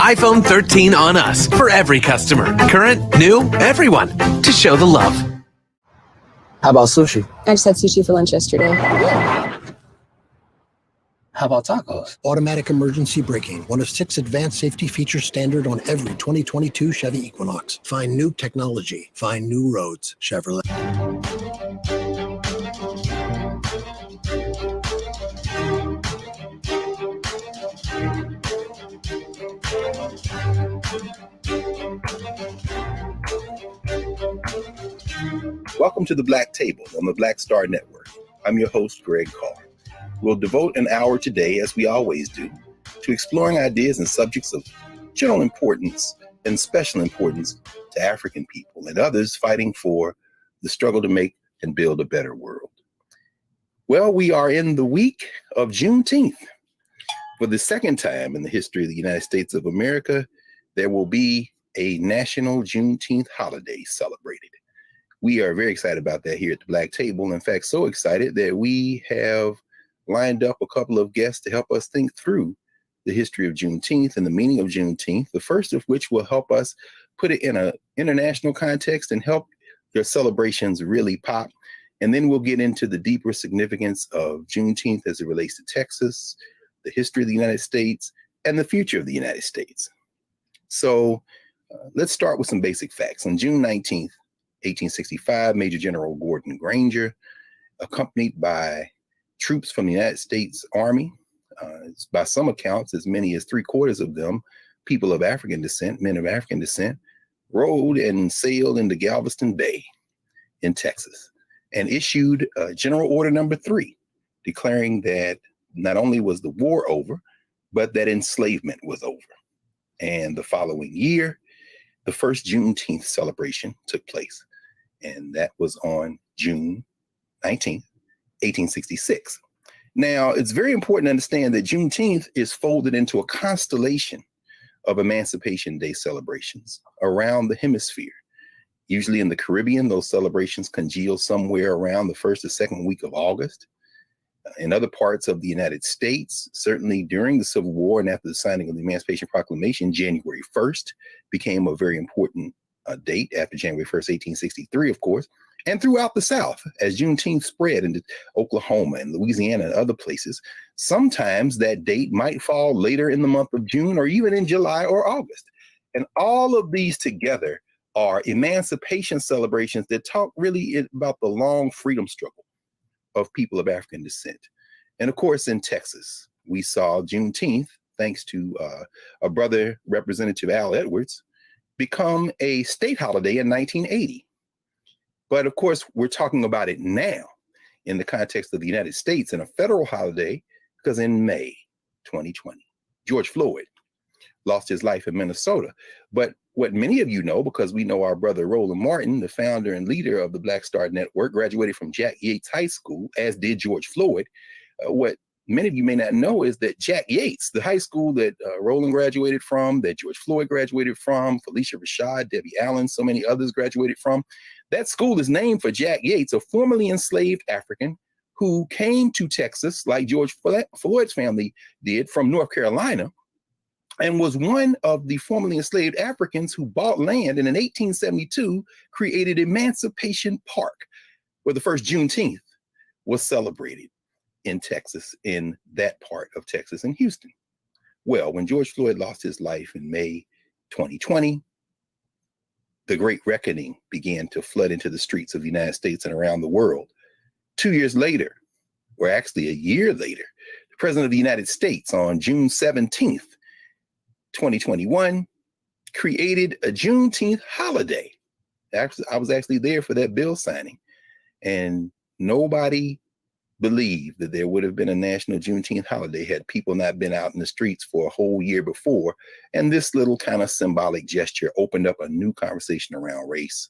iPhone 13 on us for every customer, current, new, everyone, to show the love. How about sushi? I just had sushi for lunch yesterday. How about tacos? Automatic emergency braking, one of 6 advanced safety features standard on every 2022 Chevy Equinox. Find new technology. Find new roads. Chevrolet. Welcome to the Black Table on the Black Star Network. I'm your host, Greg Carr. We'll devote an hour today, as we always do, to exploring ideas and subjects of general importance and special importance to African people and others fighting for the struggle to make and build a better world. Well, we are in the week of Juneteenth. For the second time in the history of the United States of America, there will be a national Juneteenth holiday celebrated. We are very excited about that here at the Black Table. In fact, so excited that we have lined up a couple of guests to help us think through the history of Juneteenth and the meaning of Juneteenth, the first of which will help us put it in an international context and help your celebrations really pop. And then we'll get into the deeper significance of Juneteenth as it relates to Texas, the history of the United States, and the future of the United States. So let's start with some basic facts. On June 19th, 1865, Major General Gordon Granger, accompanied by troops from the United States Army, by some accounts, as many as 3/4 of them, people of African descent, men of African descent, rode and sailed into Galveston Bay in Texas and issued General Order Number 3, declaring that not only was the war over, but that enslavement was over. And the following year, the first Juneteenth celebration took place. And that was on June 19th, 1866. Now, it's very important to understand that Juneteenth is folded into a constellation of Emancipation Day celebrations around the hemisphere. Usually in the Caribbean, those celebrations congeal somewhere around the first or second week of August. In other parts of the United States, certainly during the Civil War and after the signing of the Emancipation Proclamation, January 1st became a very important date after January 1st, 1863, of course, and throughout the South as Juneteenth spread into Oklahoma and Louisiana and other places. Sometimes that date might fall later in the month of June or even in July or August. And all of these together are emancipation celebrations that talk really about the long freedom struggle of people of African descent. And of course, in Texas, we saw Juneteenth, thanks to a brother, Representative Al Edwards, become a state holiday in 1980. But of course, we're talking about it now in the context of the United States and a federal holiday, because in May 2020, George Floyd lost his life in Minnesota. But what many of you know, because we know our brother Roland Martin, the founder and leader of the Black Star Network, graduated from Jack Yates High School, as did George Floyd. What many of you may not know is that Jack Yates, the high school that Roland graduated from, that George Floyd graduated from, Felicia Rashad, Debbie Allen, so many others graduated from, that school is named for Jack Yates, a formerly enslaved African who came to Texas, like George Floyd's family did, from North Carolina, and was one of the formerly enslaved Africans who bought land and in 1872 created Emancipation Park, where the first Juneteenth was celebrated in Texas, in that part of Texas, in Houston. Well, when George Floyd lost his life in May 2020, the Great Reckoning began to flood into the streets of the United States and around the world. 2 years later, or actually a year later, the President of the United States on June 17th, 2021, created a Juneteenth holiday. I was actually there for that bill signing, and nobody believed that there would have been a national Juneteenth holiday had people not been out in the streets for a whole year before. And this little kind of symbolic gesture opened up a new conversation around race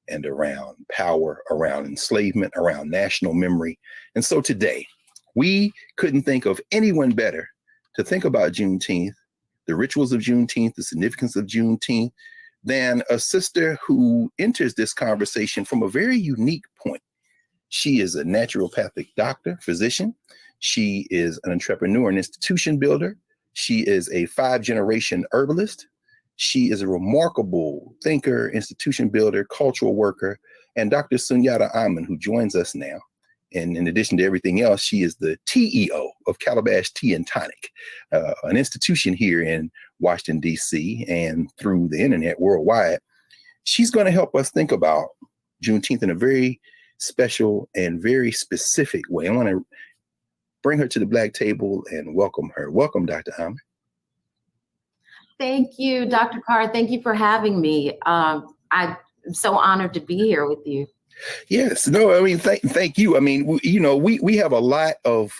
and around power, around enslavement, around national memory. And so today, we couldn't think of anyone better to think about Juneteenth, the rituals of Juneteenth, the significance of Juneteenth, than a sister who enters this conversation from a very unique point. She is a naturopathic doctor, physician. She is an entrepreneur and institution builder. She is a 5-generation herbalist. She is a remarkable thinker, institution builder, cultural worker, and Dr. Sunyatta Amen, who joins us now. And in addition to everything else, she is the TEO of Calabash Tea and Tonic, an institution here in Washington, D.C., and through the internet worldwide. She's going to help us think about Juneteenth in a very special and very specific way. I want to bring her to the Black table and welcome her. Welcome, Dr. Amen. Thank you, Dr. Carr. Thank you for having me. I'm so honored to be here with you. Yes, no, I mean, thank you. I mean, we have a lot of,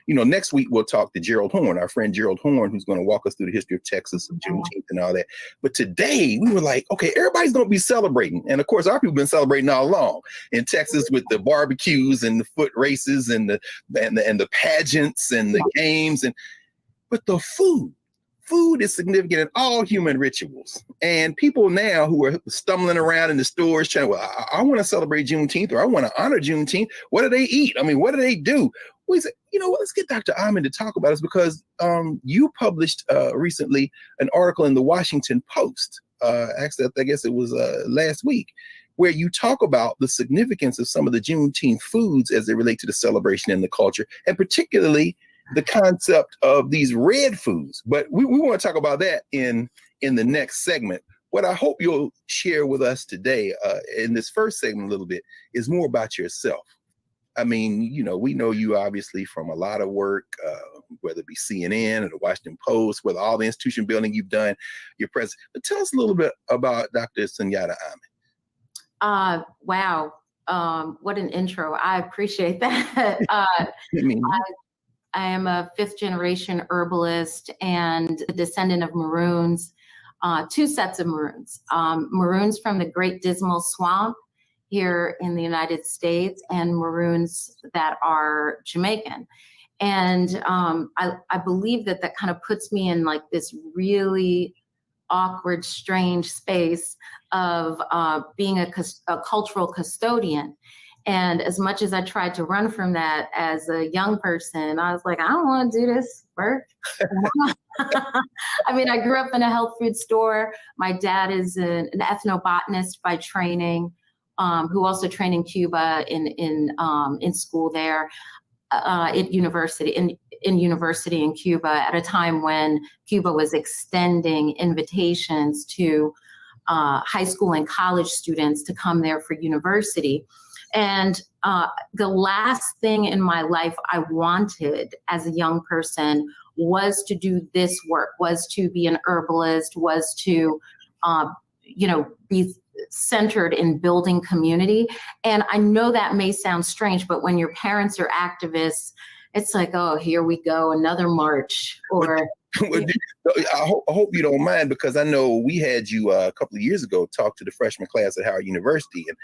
next week we'll talk to Gerald Horn, our friend Gerald Horn, who's going to walk us through the history of Texas and Juneteenth and all that. But today we were like, okay, everybody's going to be celebrating. And of course, our people have been celebrating all along in Texas with the barbecues and the foot races and the pageants and the games. But the food is significant in all human rituals. And people now who are stumbling around in the stores trying, I want to celebrate Juneteenth, or I want to honor Juneteenth. What do they eat? I mean, what do they do? We said, let's get Dr. Amen to talk about this, because you published recently an article in the Washington Post. Actually, I guess it was last week, where you talk about the significance of some of the Juneteenth foods as they relate to the celebration and the culture, and particularly the concept of these red foods. But we want to talk about that in the next segment. What I hope you'll share with us today in this first segment a little bit is more about yourself. I mean, we know you obviously from a lot of work, whether it be CNN or the Washington Post, whether all the institution building you've done, your presence. But tell us a little bit about Dr. Sunyatta Amen. Wow. What an intro. I appreciate that. I am a 5th-generation herbalist and a descendant of Maroons, 2 sets of Maroons. Maroons from the Great Dismal Swamp here in the United States, and Maroons that are Jamaican. And I believe that kind of puts me in like this really awkward, strange space of being a cultural custodian. And as much as I tried to run from that as a young person, I was like, I don't want to do this work. I mean, I grew up in a health food store. My dad is an ethnobotanist by training, who also trained in Cuba in school there, at university in university in Cuba at a time when Cuba was extending invitations to high school and college students to come there for university. And the last thing in my life I wanted as a young person was to do this work, was to be an herbalist, was to, be centered in building community. And I know that may sound strange, but when your parents are activists, it's like, oh, here we go, another march. Or I hope you don't mind, because I know we had you a couple of years ago talk to the freshman class at Howard University, and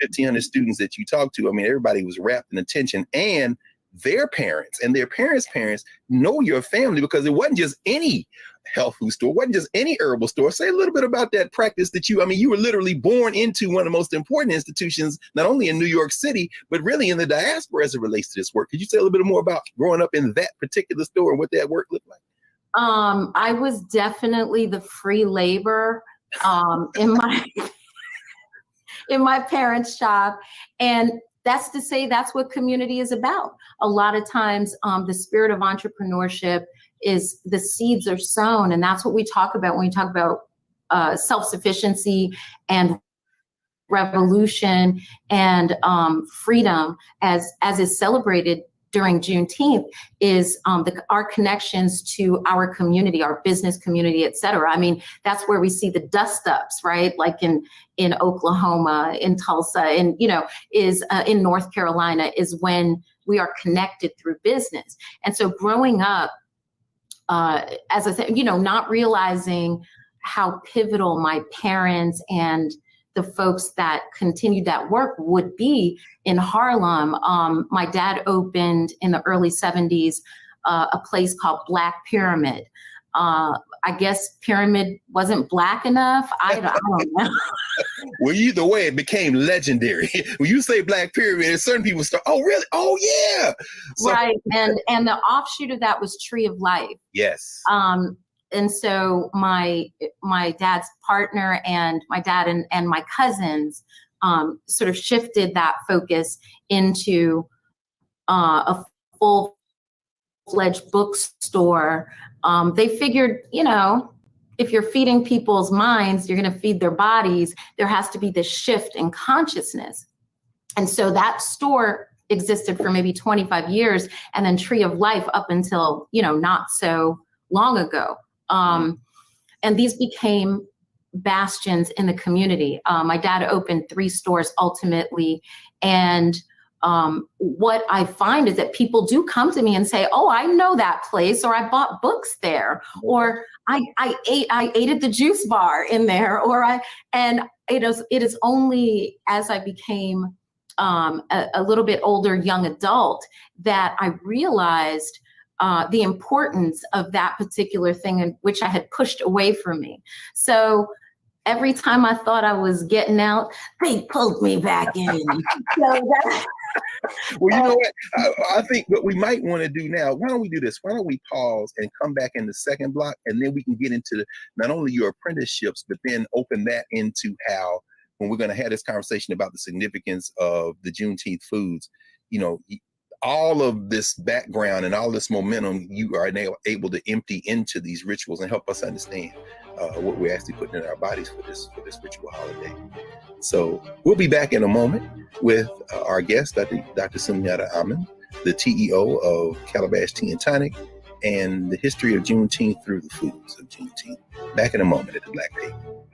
1,500 students that you talked to. I mean, everybody was wrapped in attention, and their parents and their parents' parents know your family, because it wasn't just any health food store, wasn't just any herbal store. Say a little bit about that practice that you were literally born into one of the most important institutions, not only in New York City, but really in the diaspora as it relates to this work. Could you say a little bit more about growing up in that particular store and what that work looked like? I was definitely the free labor in my parents' shop. And that's to say that's what community is about. A lot of times the spirit of entrepreneurship is the seeds are sown. And that's what we talk about when we talk about self-sufficiency and revolution and freedom as is celebrated during Juneteenth, is our connections to our community, our business community, et cetera. I mean, that's where we see the dust ups, right? Like in Oklahoma, in Tulsa, and, is in North Carolina, is when we are connected through business. And so growing up, as I said, not realizing how pivotal my parents and the folks that continued that work would be in Harlem. My dad opened in the early 70s a place called Black Pyramid. I guess pyramid wasn't black enough. I don't know. Well, either way, it became legendary. When you say Black Pyramid, certain people start, oh, really? Oh, yeah. So, right. And the offshoot of that was Tree of Life. Yes. And so my dad's partner and my dad and my cousins sort of shifted that focus into a full-fledged bookstore. They figured, if you're feeding people's minds, you're going to feed their bodies. There has to be this shift in consciousness. And so that store existed for maybe 25 years, and then Tree of Life up until, not so long ago. And these became bastions in the community. My dad opened 3 stores ultimately. And what I find is that people do come to me and say, oh, I know that place, or I bought books there, or I ate at the juice bar in there, and it is only as I became a little bit older young adult that I realized the importance of that particular thing, in which I had pushed away from me. So every time I thought I was getting out, they pulled me back in. Well, you know what? I think what we might want to do now, why don't we do this? Why don't we pause and come back in the second block, and then we can get into not only your apprenticeships, but then open that into how, when we're going to have this conversation about the significance of the Juneteenth foods, all of this background and all this momentum you are now able to empty into these rituals and help us understand what we're actually putting in our bodies for this ritual holiday. So we'll be back in a moment with our guest, Dr. Sunyatta Amen, the TEO of Calabash Tea and Tonic, and the history of Juneteenth through the foods of Juneteenth. Back in a moment at the Black Table.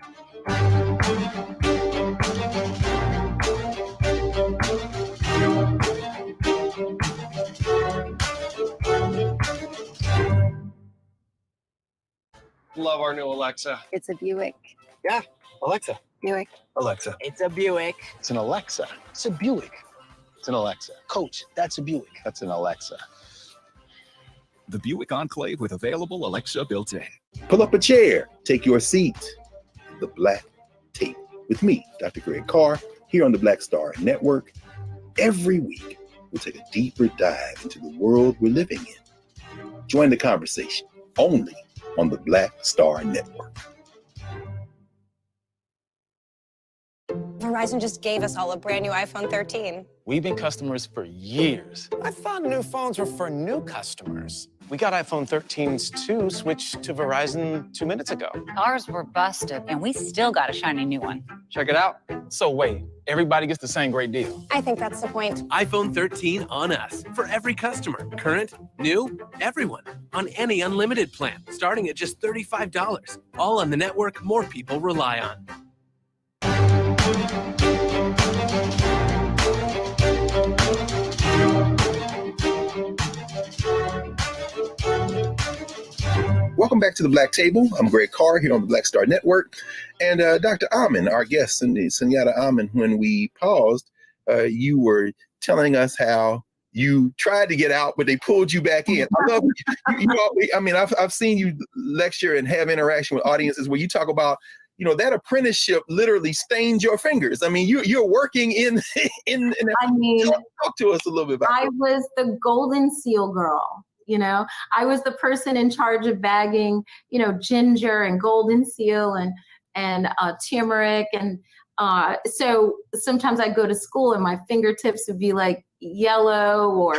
Love our new Alexa. It's a Buick. Yeah, Alexa. Buick. Alexa. It's a Buick. It's an Alexa. It's a Buick. It's an Alexa. Coach, that's a Buick. That's an Alexa. The Buick Enclave with available Alexa built in. Pull up a chair, take your seat. The Black Table with me, Dr. Greg Carr, here on the Black Star Network. Every week, we'll take a deeper dive into the world we're living in. Join the conversation only on the Black Star Network. Verizon just gave us all a brand new iPhone 13. We've been customers for years. I thought new phones were for new customers. We got iPhone 13s too, switched to Verizon 2 minutes ago. Ours were busted, and we still got a shiny new one. Check it out. So wait, everybody gets the same great deal. I think that's the point. iPhone 13 on us for every customer. Current, new, everyone. On any unlimited plan, starting at just $35. All on the network more people rely on. Welcome back to the Black Table. I'm Greg Carr here on the Black Star Network. And Dr. Amen, our guest, Sunyatta Amen, when we paused, you were telling us how you tried to get out, but they pulled you back in. I love I've seen you lecture and have interaction with audiences where you talk about, that apprenticeship literally stained your fingers. I mean, you're working in talk to us a little bit about I was the golden seal girl. I was the person in charge of bagging, ginger and golden seal and turmeric. And so sometimes I'd go to school and my fingertips would be like yellow or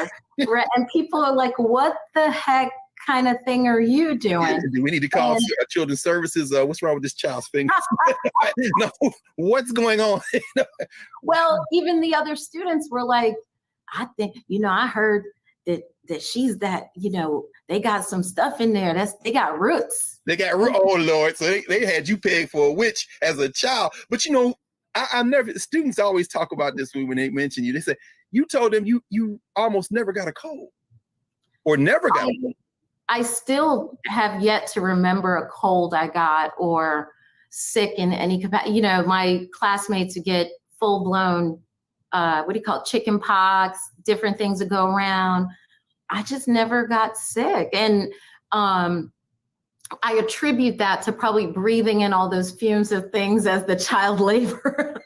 red. And people are like, what the heck kind of thing are you doing? Do we need to call children's services? What's wrong with this child's fingers? No, what's going on? Well, even the other students were like, I think, I heard that she's that, they got some stuff in there. They got roots. They got roots. Oh Lord. So they had you pegged for a witch as a child. But I never, students always talk about this when they mention you. They say, you told them you almost never got a cold or never got a cold. I still have yet to remember a cold I got or sick in any capacity. My classmates would get full blown, chicken pox, different things would go around. I just never got sick. And I attribute that to probably breathing in all those fumes of things as the child labor.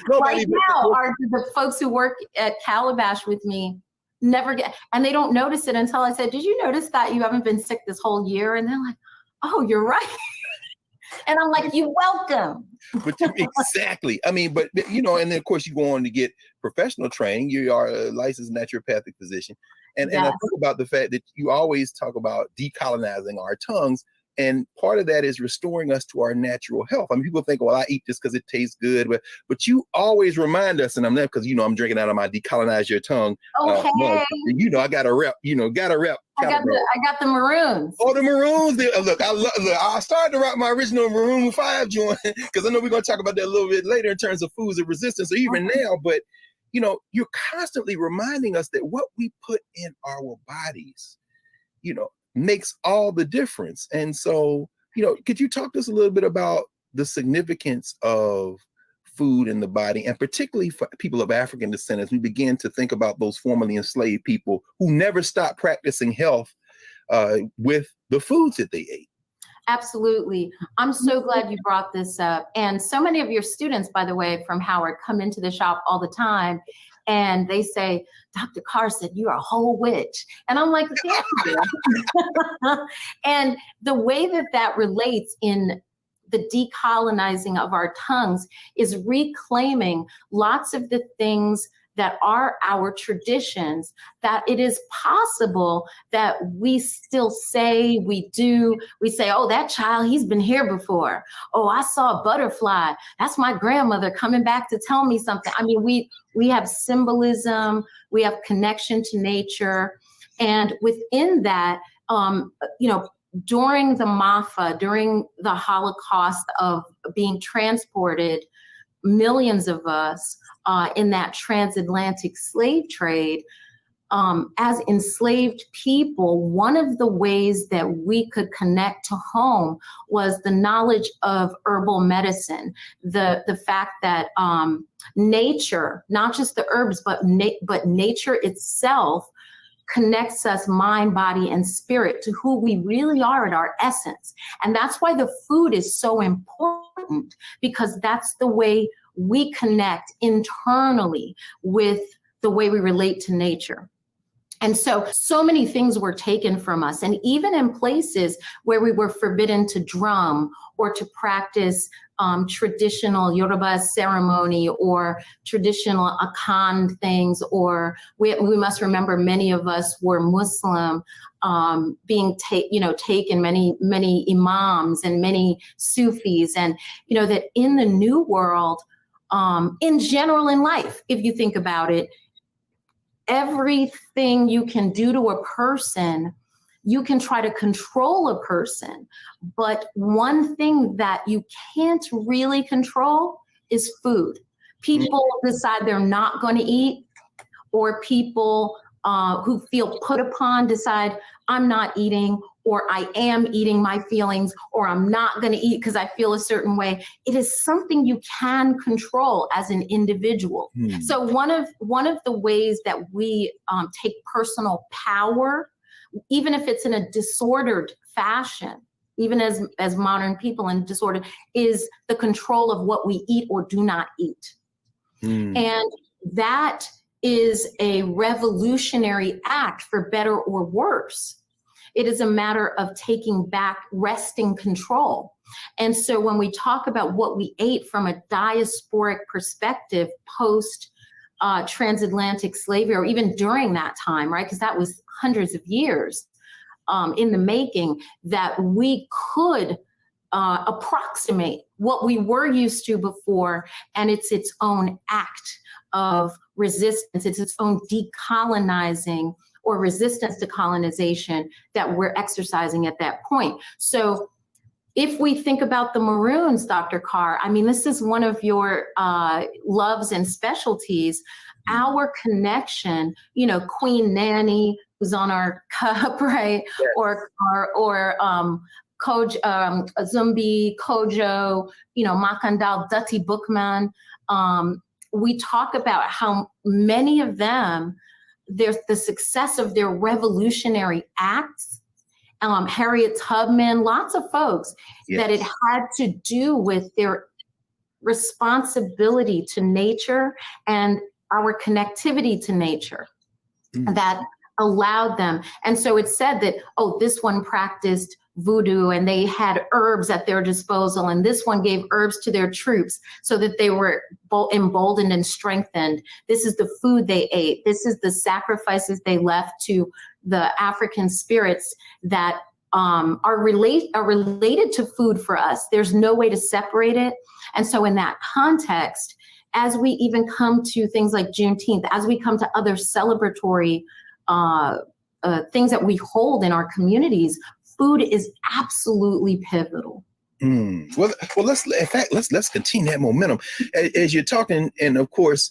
Right now, the folks who work at Calabash with me never get, and they don't notice it until I said, did you notice that you haven't been sick this whole year? And they're like, oh, you're right. And I'm like, you're welcome. But exactly. I mean, but and then of course you go on to get professional training. You are a licensed naturopathic physician. And I think about the fact that you always talk about decolonizing our tongues. And part of that is restoring us to our natural health. I mean, people think, well, I eat this because it tastes good. But you always remind us, and I'm there because, I'm drinking out of my decolonize your tongue. Okay. I got a rep, I got the maroons. Oh, the maroons. Look, I started to rock my original Maroon 5 joint because I know we're going to talk about that a little bit later in terms of foods of resistance. So even now, but you're constantly reminding us that what we put in our bodies, makes all the difference. And so, could you talk to us a little bit about the significance of food in the body, and particularly for people of African descent, as we begin to think about those formerly enslaved people who never stopped practicing health with the foods that they ate? Absolutely. I'm so glad you brought this up. And so many of your students, by the way, from Howard come into the shop all the time and they say, Dr. Carr said, you're a whole witch. And I'm like, thank you. And the way that relates in the decolonizing of our tongues is reclaiming lots of the things that are our traditions, that it is possible that we still say, we say, oh, that child, he's been here before. Oh, I saw a butterfly. That's my grandmother coming back to tell me something. I mean, we have symbolism, we have connection to nature. And within that, during the Mafa, during the Holocaust of being transported, millions of us in that transatlantic slave trade, as enslaved people, one of the ways that we could connect to home was the knowledge of herbal medicine, the fact that nature, not just the herbs, but nature itself connects us mind, body, and spirit to who we really are at our essence. And that's why the food is so important, because that's the way we connect internally with the way we relate to nature. And so many things were taken from us. And even in places where we were forbidden to drum or to practice traditional Yoruba ceremony or traditional Akan things, or we must remember many of us were Muslim, being taken, many imams and many Sufis, and that in the New World, in general in life, if you think about it, everything you can do to a person, you can try to control a person. But one thing that you can't really control is food. People decide they're not going to eat, or people who feel put upon decide, I'm not eating, or I am eating my feelings, or I'm not going to eat because I feel a certain way. It is something you can control as an individual. So one of the ways that we take personal power, even if it's in a disordered fashion, even as modern people in disorder, is the control of what we eat or do not eat. And that is a revolutionary act, for better or worse. It is a matter of taking back wresting control. And so when we talk about what we ate from a diasporic perspective post transatlantic slavery, or even during that time, right? Because that was hundreds of years in the making, that we could approximate what we were used to before, and it's its own act of resistance. It's its own decolonizing or resistance to colonization that we're exercising at that point. So if we think about the Maroons, Dr. Carr, I mean, this is one of your loves and specialties, our connection, Queen Nanny, who's on our cup, right? Yes. Or Zumbi, Kojo, Makandal, Dutty Bookman. We talk about how many of them, there's the success of their revolutionary acts, Harriet Tubman, lots of folks, that it had to do with their responsibility to nature and our connectivity to nature that allowed them. And so it's said that, this one practiced voodoo and they had herbs at their disposal, and this one gave herbs to their troops so that they were emboldened and strengthened. This is the food they ate. This is the sacrifices they left to the African spirits that are related to food for us. There's no way to separate it. And so in that context, as we even come to things like Juneteenth, as we come to other celebratory things that we hold in our communities, food is absolutely pivotal. Well, let's continue that momentum as you're talking, and of course,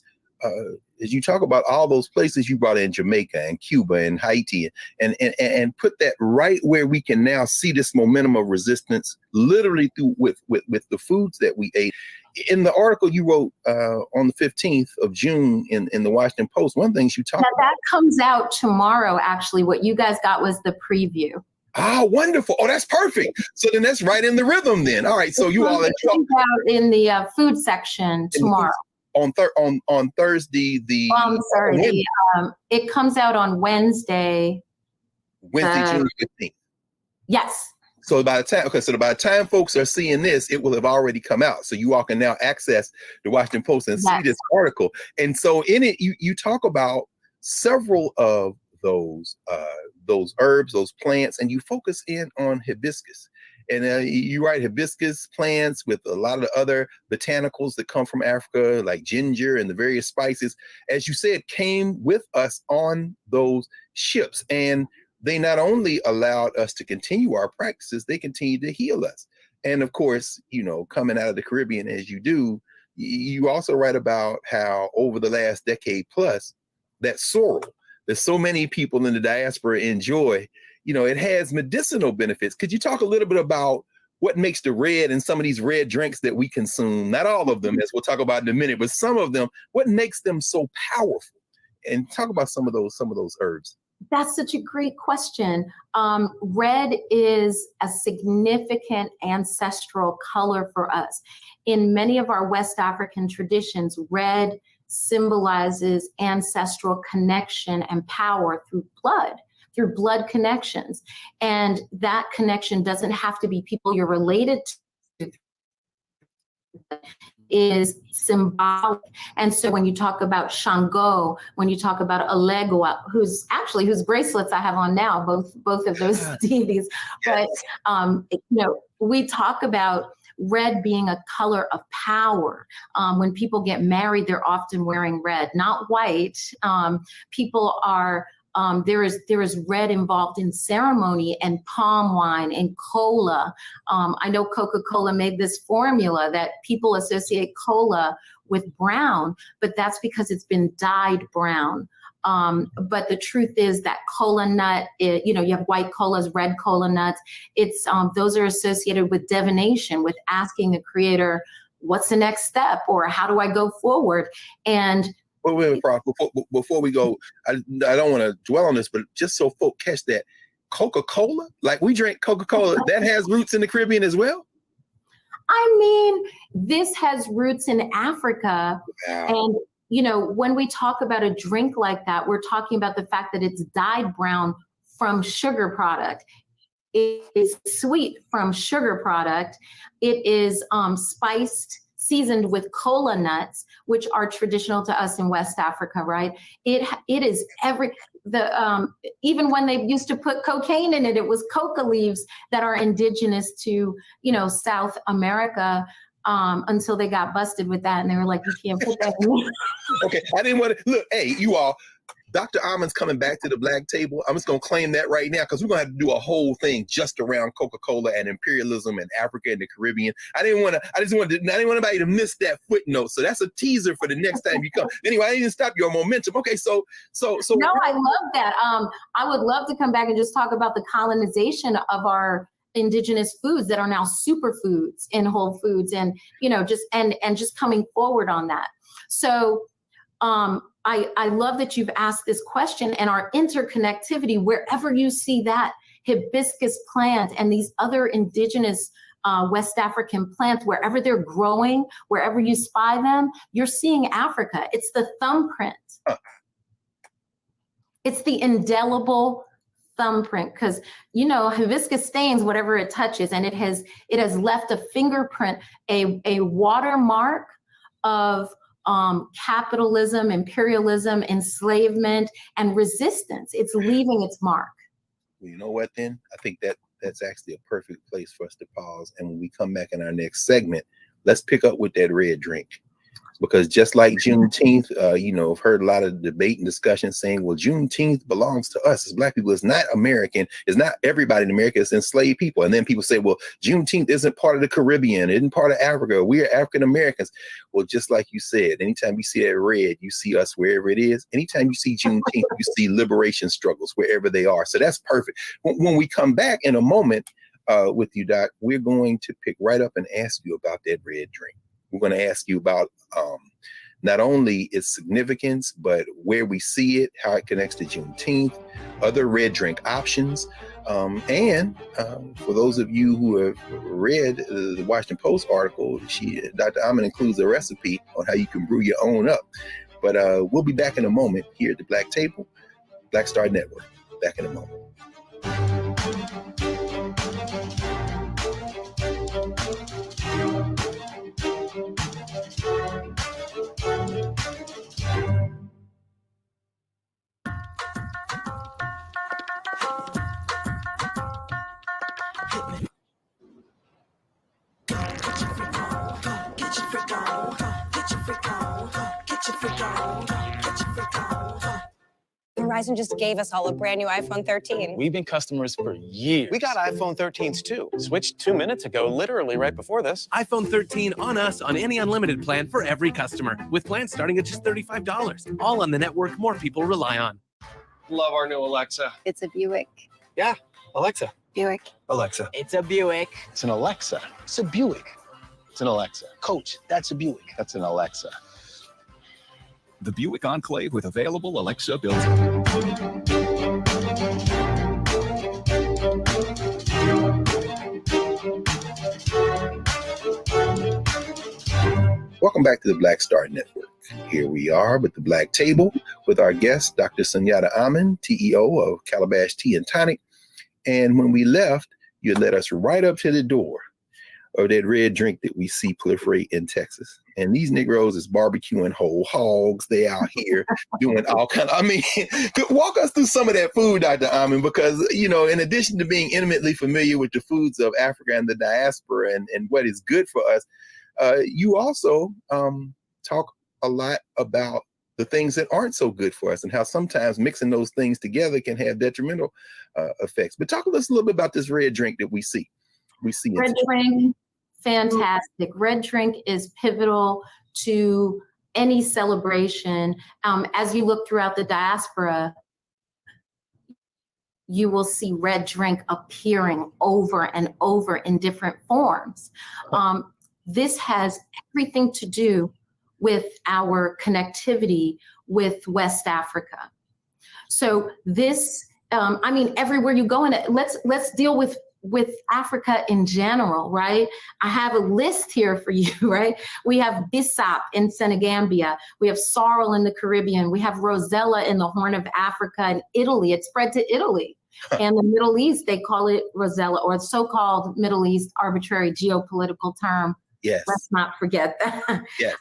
as you talk about all those places you brought in, Jamaica and Cuba and Haiti, and put that right where we can now see this momentum of resistance, literally through with the foods that we ate. In the article you wrote on the 15th of June in the Washington Post, one of the things you talked about. That comes out tomorrow, actually. What you guys got was the preview. Ah, wonderful. Oh, that's perfect. So then that's right in the rhythm then. All right. So you all out in the food section tomorrow. On Thursday, it comes out on Wednesday. June 15th. Yes. So by the time folks are seeing this, it will have already come out. So you all can now access the Washington Post and see this article. And so in it, you talk about several of those herbs, those plants, and you focus in on hibiscus. And you write hibiscus plants with a lot of the other botanicals that come from Africa, like ginger and the various spices, as you said, came with us on those ships. And they not only allowed us to continue our practices, they continued to heal us. And of course, coming out of the Caribbean as you do, you also write about how over the last decade plus, that sorrel that so many people in the diaspora enjoy, it has medicinal benefits. Could you talk a little bit about what makes the red and some of these red drinks that we consume, not all of them, as we'll talk about in a minute, but some of them, what makes them so powerful? And talk about some of those herbs. That's such a great question. Red is a significant ancestral color for us. In many of our West African traditions, red symbolizes ancestral connection and power through blood connections. And that connection doesn't have to be people you're related to, is symbolic. And so when you talk about Shango, when you talk about Alegua, whose bracelets I have on now, both of those deities, but we talk about red being a color of power. When people get married, they're often wearing red, not white. People are there is red involved in ceremony and palm wine and cola. I know Coca-Cola made this formula that people associate cola with brown, but that's because it's been dyed brown. But the truth is that cola nut, you have white colas, red cola nuts. Those are associated with divination, with asking the creator, what's the next step, or how do I go forward? And wait, Prof, before we go, I don't want to dwell on this, but just so folk catch that, Coca-Cola, like we drink Coca-Cola, that has roots in the Caribbean as well? I mean, this has roots in Africa. Wow. And, when we talk about a drink like that, we're talking about the fact that it's dyed brown from sugar product. It is sweet from sugar product. It is spiced, seasoned with cola nuts, which are traditional to us in West Africa, right? It is even when they used to put cocaine in it, it was coca leaves that are indigenous to, South America, until they got busted with that. And they were like, you can't put that in. Okay, I didn't want to, look, hey, you all, Dr. Amen's coming back to the Black Table. I'm just going to claim that right now because we're going to have to do a whole thing just around Coca-Cola and imperialism and Africa and the Caribbean. I didn't want anybody to miss that footnote. So that's a teaser for the next time you come. Anyway, I didn't stop your momentum. Okay, so. No, I love that. I would love to come back and just talk about the colonization of our indigenous foods that are now superfoods in Whole Foods, and just coming forward on that. So I love that you've asked this question, and our interconnectivity, wherever you see that hibiscus plant and these other indigenous West African plants, wherever they're growing, wherever you spy them, you're seeing Africa. It's the thumbprint. It's the indelible thumbprint, because hibiscus stains whatever it touches, and it has left a fingerprint, a watermark of capitalism, imperialism, enslavement, and resistance. It's leaving its mark. Well, you know what then? I think that's actually a perfect place for us to pause. And when we come back in our next segment, let's pick up with that red drink. Because just like Juneteenth, I've heard a lot of debate and discussion saying, well, Juneteenth belongs to us as Black people. It's not American. It's not everybody in America. It's enslaved people. And then people say, well, Juneteenth isn't part of the Caribbean. It isn't part of Africa. We are African Americans. Well, just like you said, anytime you see that red, you see us wherever it is. Anytime you see Juneteenth, you see liberation struggles wherever they are. So that's perfect. When we come back in a moment with you, Doc, we're going to pick right up and ask you about that red drink. We're going to ask you about not only its significance, but where we see it, how it connects to Juneteenth, other red drink options. And for those of you who have read the Washington Post article, Dr. Amen includes a recipe on how you can brew your own up. But we'll be back in a moment here at the Black Table, Black Star Network. Back in a moment. Verizon just gave us all a brand new iPhone 13. We've been customers for years. We got iPhone 13s too. Switched 2 minutes ago, literally right before this. iPhone 13 on us on any unlimited plan for every customer, with plans starting at just $35. All on the network more people rely on. Love our new Alexa. It's a Buick. Yeah, Alexa. Buick. Alexa. It's a Buick. It's an Alexa. It's a Buick. It's an Alexa. Coach, that's a Buick. That's an Alexa. The Buick Enclave with available Alexa built-in. Welcome back to the Black Star Network. Here we are with the Black Table with our guest, Dr. Sunyatta Amen, TEO of Calabash Tea and Tonic. And when we left, you led us right up to the door of that red drink that we see proliferate in Texas. And these Negroes is barbecuing whole hogs. They out here doing all kind of, I mean, walk us through some of that food, Dr. Amen, because, you know, in addition to being intimately familiar with the foods of Africa and the diaspora and what is good for us, you also talk a lot about the things that aren't so good for us and how sometimes mixing those things together can have detrimental effects. But talk to us a little bit about this red drink that we see. Red drink, fantastic. Red drink is pivotal to any celebration. As you look throughout the diaspora, you will see red drink appearing over and over in different forms. This has everything to do with our connectivity with West Africa. So this, I mean, everywhere you go in it, let's deal with Africa in general, right? I have a list here for you, right? We have Bissap in Senegambia. We have sorrel in the Caribbean. We have Rosella in the Horn of Africa and Italy. It spread to Italy. And the Middle East, they call it Rosella, or so-called Middle East arbitrary geopolitical term. Yes. Let's not forget that. Yes.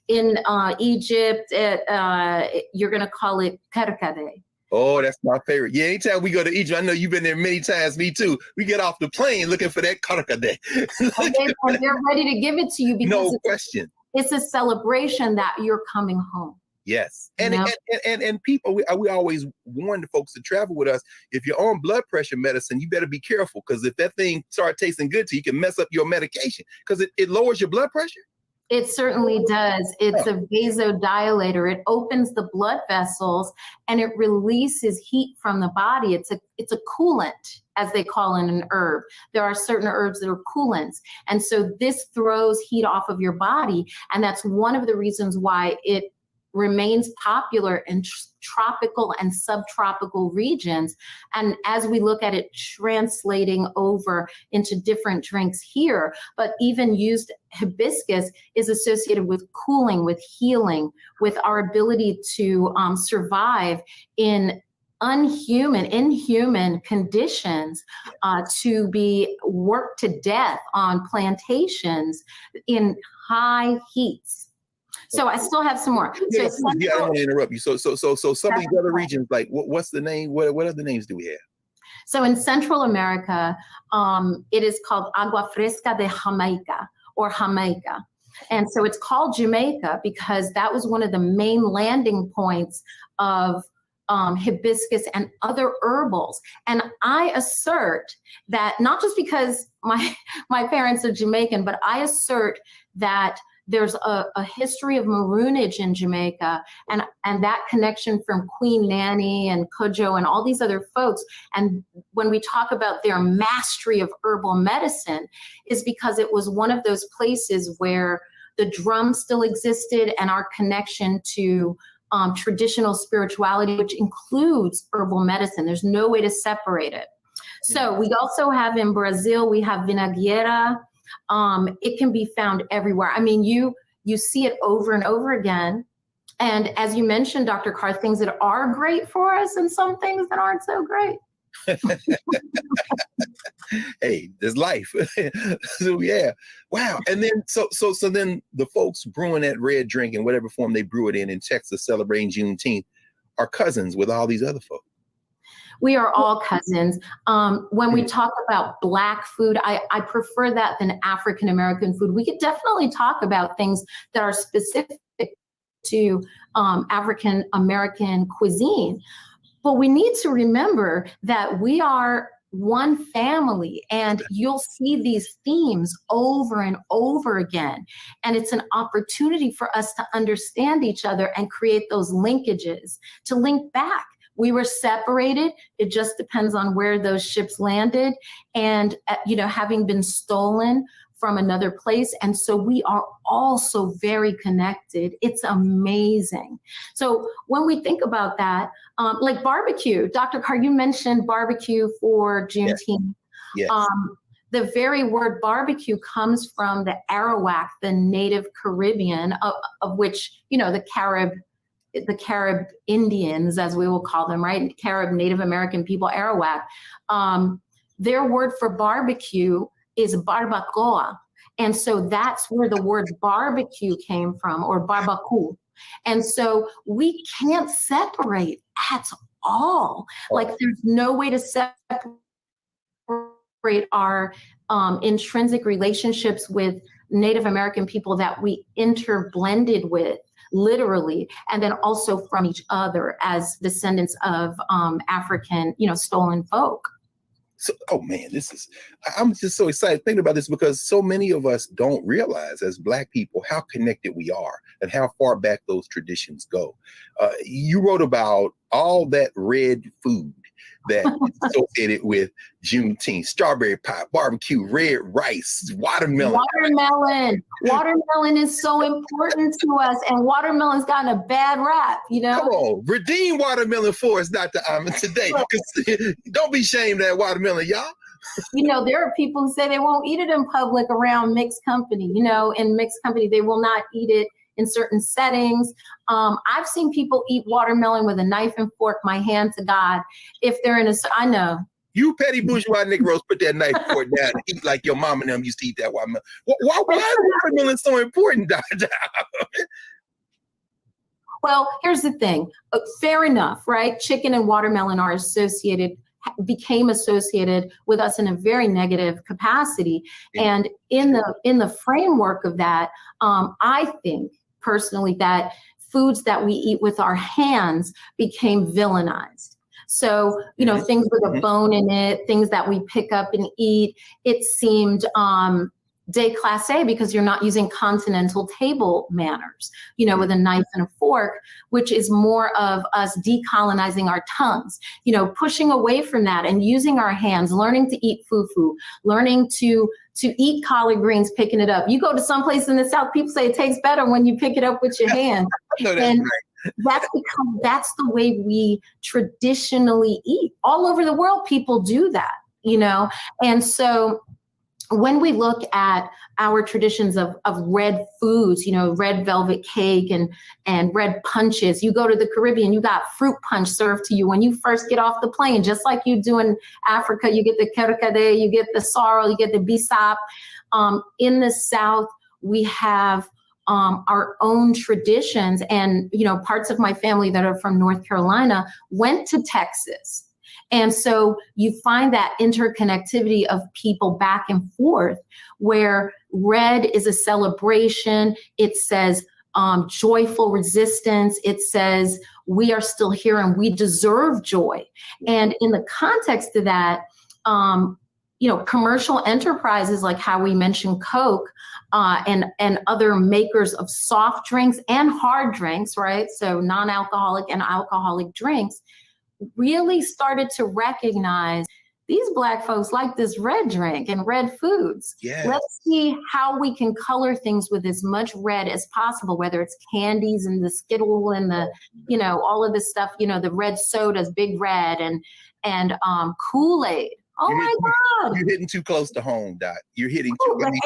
In Egypt, you're going to call it karkade. Oh, that's my favorite. Yeah, anytime we go to Egypt, I know you've been there many times, me too. We get off the plane looking for that karkade. And they're ready to give it to you because no question. It's a celebration that you're coming home. Yes. And people, we always warn the folks to travel with us. If you're on blood pressure medicine, you better be careful, because if that thing starts tasting good to you, you can mess up your medication because it lowers your blood pressure. It certainly does. It's a vasodilator. It opens the blood vessels and it releases heat from the body. It's a coolant, as they call in an herb. There are certain herbs that are coolants. And so this throws heat off of your body. And that's one of the reasons why it remains popular in tropical and subtropical regions. And as we look at it translating over into different drinks here, but even used, hibiscus is associated with cooling, with healing, with our ability to survive in inhuman conditions, to be worked to death on plantations in high heats. So I still have some more. Yeah, I don't want to interrupt you. So some of these other regions, like what's the name? What other names do we have? So in Central America, it is called agua fresca de Jamaica, or Jamaica. And so it's called Jamaica because that was one of the main landing points of hibiscus and other herbals. And I assert that, not just because my parents are Jamaican, but I assert that there's a history of maroonage in Jamaica, and that connection from Queen Nanny and Cudjoe and all these other folks. And when we talk about their mastery of herbal medicine, is because it was one of those places where the drum still existed, and our connection to traditional spirituality, which includes herbal medicine. There's no way to separate it. So we also have in Brazil, we have vinagrera. It can be found everywhere. I mean, you see it over and over again. And as you mentioned, Dr. Carr, things that are great for us and some things that aren't so great. Hey, there's life. So yeah. Wow. And then so then the folks brewing that red drink in whatever form they brew it in Texas, celebrating Juneteenth, are cousins with all these other folks. We are all cousins. When we talk about Black food, I prefer that than African-American food. We could definitely talk about things that are specific to African-American cuisine. But we need to remember that we are one family, and you'll see these themes over and over again. And it's an opportunity for us to understand each other and create those linkages, to link back. We were separated. It just depends on where those ships landed and, having been stolen from another place. And so we are also very connected. It's amazing. So when we think about that, like barbecue, Dr. Carr, you mentioned barbecue for Juneteenth. Yes. the very word barbecue comes from the Arawak, the native Caribbean, of which, the Carib Indians, as we will call them, right? Carib Native American people, Arawak. Their word for barbecue is barbacoa. And so that's where the word barbecue came from, or barbacoa. And so we can't separate at all. Like, there's no way to separate our intrinsic relationships with Native American people that we interblended with, literally, and then also from each other as descendants of African, stolen folk. So, oh man, I'm just so excited thinking about this, because so many of us don't realize as Black people how connected we are and how far back those traditions go. You wrote about all that red food that is associated with Juneteenth: strawberry pie, barbecue, red rice, watermelon. Watermelon is so important to us, and watermelon's gotten a bad rap, Come on, redeem watermelon for us, Dr. Amen, today. Don't be ashamed of that watermelon, y'all. There are people who say they won't eat it in public around mixed company. In mixed company, they will not eat it in certain settings. I've seen people eat watermelon with a knife and fork, my hand to God. If they're I know. You petty bourgeois Negroes, put that knife and fork down and eat like your mom and them used to eat that watermelon. Why is watermelon so important, Dr. Well, here's the thing. Fair enough, right? Chicken and watermelon became associated with us in a very negative capacity. And in the framework of that, I think personally that foods that we eat with our hands became villainized. So, things with a bone in it, things that we pick up and eat, it seemed déclassé because you're not using continental table manners, with a knife and a fork, which is more of us decolonizing our tongues, pushing away from that and using our hands, learning to eat fufu, learning to eat collard greens, picking it up. You go to some place in the South, people say it tastes better when you pick it up with your hand. No, that's and right. That's because that's the way we traditionally eat. All over the world, people do that, and so when we look at our traditions of red foods, red velvet cake and red punches, you go to the Caribbean, you got fruit punch served to you when you first get off the plane, just like you do in Africa. You get the kerkade, you get the sorrel, you get the bisap. In the South, we have our own traditions, and parts of my family that are from North Carolina went to Texas. And so you find that interconnectivity of people back and forth, where red is a celebration. It says joyful resistance. It says we are still here and we deserve joy. And in the context of that, commercial enterprises like how we mentioned Coke and other makers of soft drinks and hard drinks, right? So non-alcoholic and alcoholic drinks, really started to recognize these Black folks like this red drink and red foods. Yes. Let's see how we can color things with as much red as possible, whether it's candies and the Skittle and the, all of this stuff, the red sodas, Big Red and Kool-Aid. Oh my God. You're hitting too close to home, Doc. You're hitting too. I mean,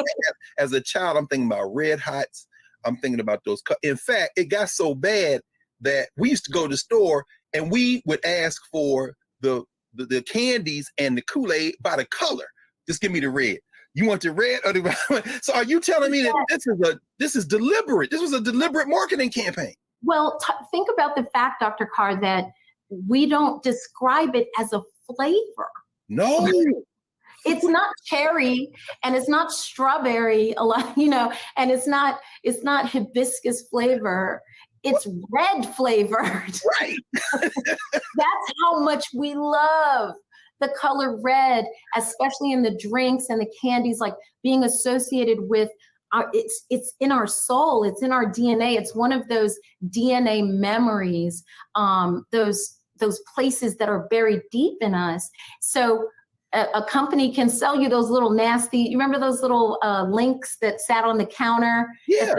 as a child, I'm thinking about Red Hots. I'm thinking about those. In fact, it got so bad that we used to go to the store and we would ask for the candies and the Kool-Aid by the color. Just give me the red. You want the red or the? So are you telling me that this is deliberate? This was a deliberate marketing campaign. Well, think about the fact, Dr. Carr, that we don't describe it as a flavor. No. It's not cherry and it's not strawberry, and it's not hibiscus flavor. It's red flavored. Right. That's how much we love the color red, especially in the drinks and the candies, like being associated with it's in our soul, it's in our DNA. It's one of those DNA memories, those places that are buried deep in us. So a company can sell you those little nasty, you remember those little links that sat on the counter? Yeah.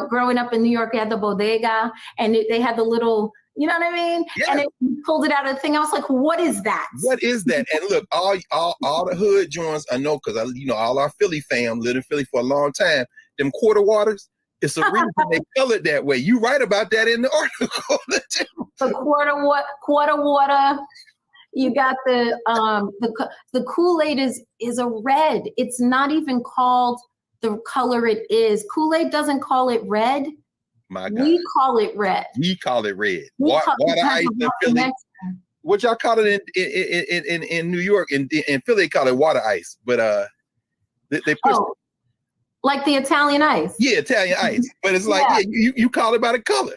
Growing up in New York, they had the bodega and they had the little, you know what I mean? Yeah. And it pulled it out of the thing. I was like, what is that? What is that? And look, all the hood joints, I know, because all our Philly fam lived in Philly for a long time. Them quarter waters, it's a reason they colored that way. You write about that in the article. The quarter water. You got the Kool-Aid is a red. It's not even called the color it is. Kool-Aid doesn't call it red. My God. We call it red. We call it red. Water ice in Philly. What y'all call it in New York? In Philly, they call it water ice. But they push like the Italian ice. Yeah, Italian ice. But it's like, you call it by the color.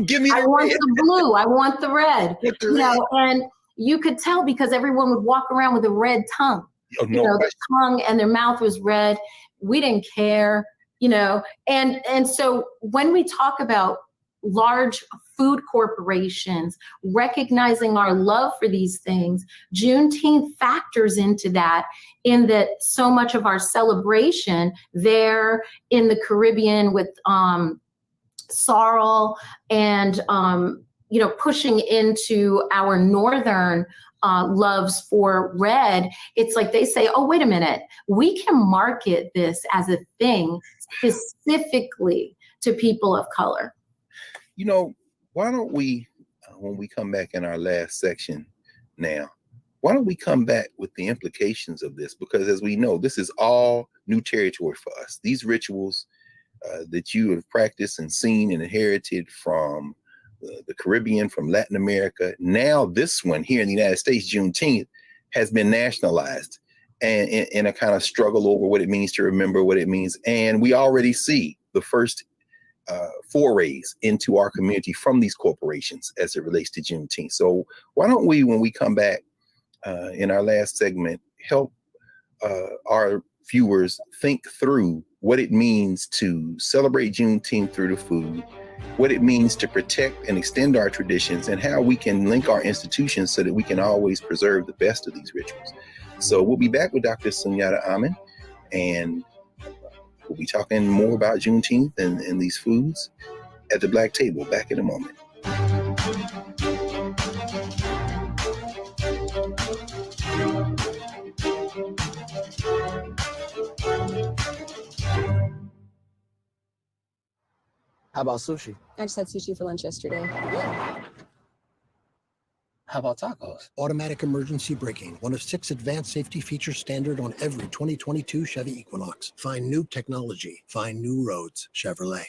Give me the I want red. the blue. I want the red. The red. And you could tell because everyone would walk around with a red tongue. Their tongue and their mouth was red. We didn't care, and so when we talk about large food corporations recognizing our love for these things, Juneteenth factors into that, in that so much of our celebration there in the Caribbean with sorrel and pushing into our northern loves for red, it's like they say, oh, wait a minute, we can market this as a thing specifically to people of color. Why don't we, when we come back in our last section now, why don't we come back with the implications of this? Because as we know, this is all new territory for us. These rituals that you have practiced and seen and inherited from the Caribbean, from Latin America. Now this one here in the United States, Juneteenth, has been nationalized and in a kind of struggle over what it means to remember what it means. And we already see the first forays into our community from these corporations as it relates to Juneteenth. So why don't we, when we come back in our last segment, help our viewers think through what it means to celebrate Juneteenth through the food, what it means to protect and extend our traditions, and how we can link our institutions so that we can always preserve the best of these rituals. So we'll be back with Dr. Sunyatta Amen, and we'll be talking more about Juneteenth and these foods at the Black Table. Back in a moment. How about sushi? I just had sushi for lunch yesterday. How about tacos? Automatic emergency braking, one of 6 advanced safety features standard on every 2022 Chevy Equinox. Find new technology. Find new roads. Chevrolet.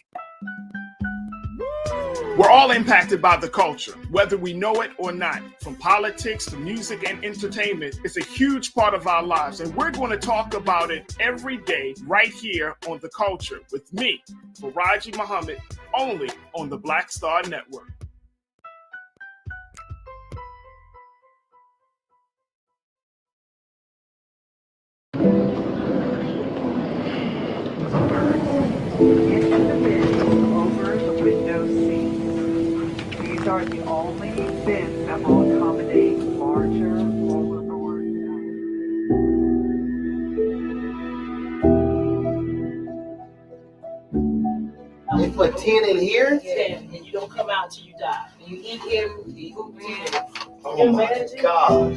We're all impacted by the culture, whether we know it or not. From politics to music and entertainment, it's a huge part of our lives, and we're going to talk about it every day right here on The Culture with me, Faraji Muhammad, only on the Black Star Network. These are the only bins that will accommodate larger overboard. They put 10 in here? 10, and you don't come out till you die. You eat every 10. Oh my God.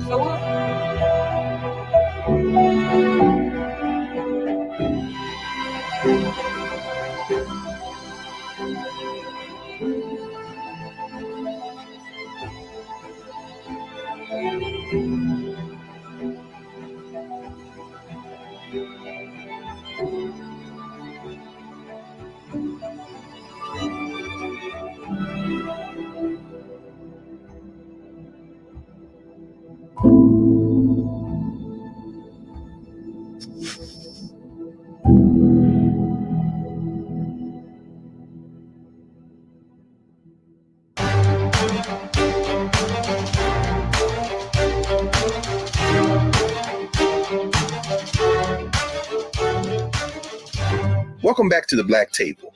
Welcome back to the Black Table.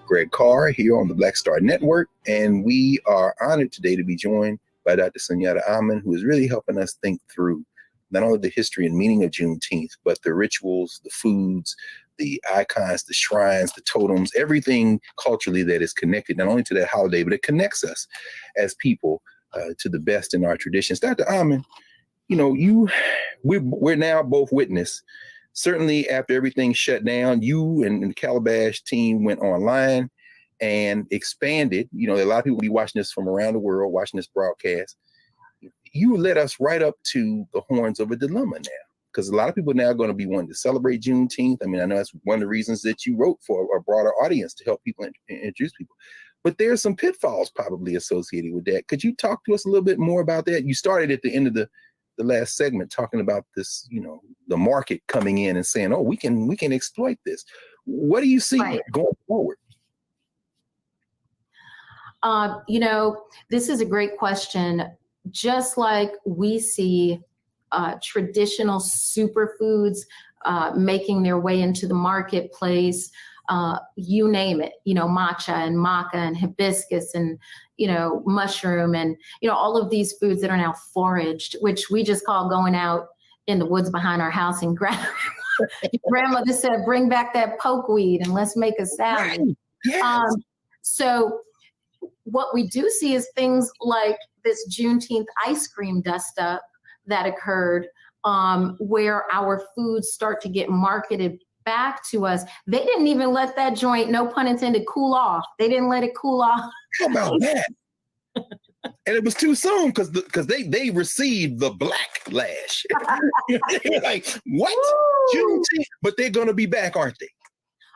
Greg Carr here on the Black Star Network, and we are honored today to be joined by Dr. Sunyatta Amen, who is really helping us think through not only the history and meaning of Juneteenth, but the rituals, the foods, the icons, the shrines, the totems, everything culturally that is connected not only to that holiday, but it connects us as people to the best in our traditions. Dr. Amen, we're now both witness. Certainly after everything shut down, you and the Calabash team went online and expanded. A lot of people be watching this from around the world, watching this broadcast. You led us right up to the horns of a dilemma now, because a lot of people now are going to be wanting to celebrate Juneteenth. I mean, I know that's one of the reasons that you wrote for a broader audience to help people introduce people. But there's some pitfalls probably associated with that. Could you talk to us a little bit more about that? You started at the end of the last segment talking about this, the market coming in and saying, oh, we can exploit this. What do you see going forward? This is a great question. Just like we see traditional superfoods making their way into the marketplace, you name it, matcha and maca and hibiscus and, mushroom and, all of these foods that are now foraged, which we just call going out in the woods behind our house and grandmother said, bring back that pokeweed and let's make a salad. Right. Yes. So what we do see is things like this Juneteenth ice cream dust up that occurred, where our foods start to get marketed back to us. They didn't even let that joint, no pun intended, cool off. They didn't let it cool off. How about that? And it was too soon because they received the backlash. Like, what? Juneteenth? But they're going to be back, aren't they?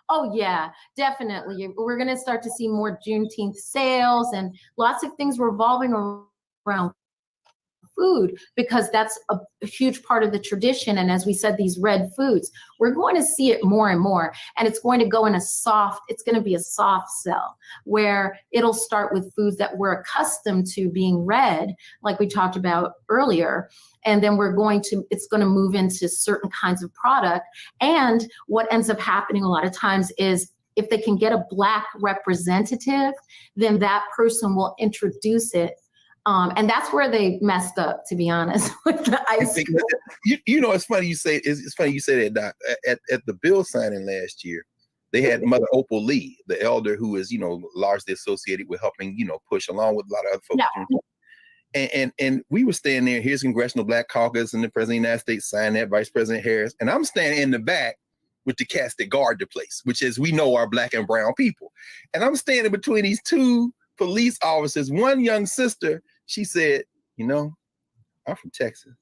Oh, yeah, definitely. We're going to start to see more Juneteenth sales and lots of things revolving around food, because that's a huge part of the tradition. And as we said, these red foods, we're going to see it more and more. And it's going to go in it's going to be a soft sell where it'll start with foods that we're accustomed to being red, like we talked about earlier. And then it's going to move into certain kinds of product. And what ends up happening a lot of times is if they can get a Black representative, then that person will introduce it. And that's where they messed up, to be honest, with the ice cream. It's funny you say that, Doc. At the bill signing last year, they had Mother Opal Lee, the elder who is, largely associated with helping, push along with a lot of other folks. Yeah. And we were standing there. Here's Congressional Black Caucus and the President of the United States signed that, Vice President Harris. And I'm standing in the back with the cats that guard the place, which, as we know, are Black and brown people. And I'm standing between these two police officers. One young sister, she said, I'm from Texas.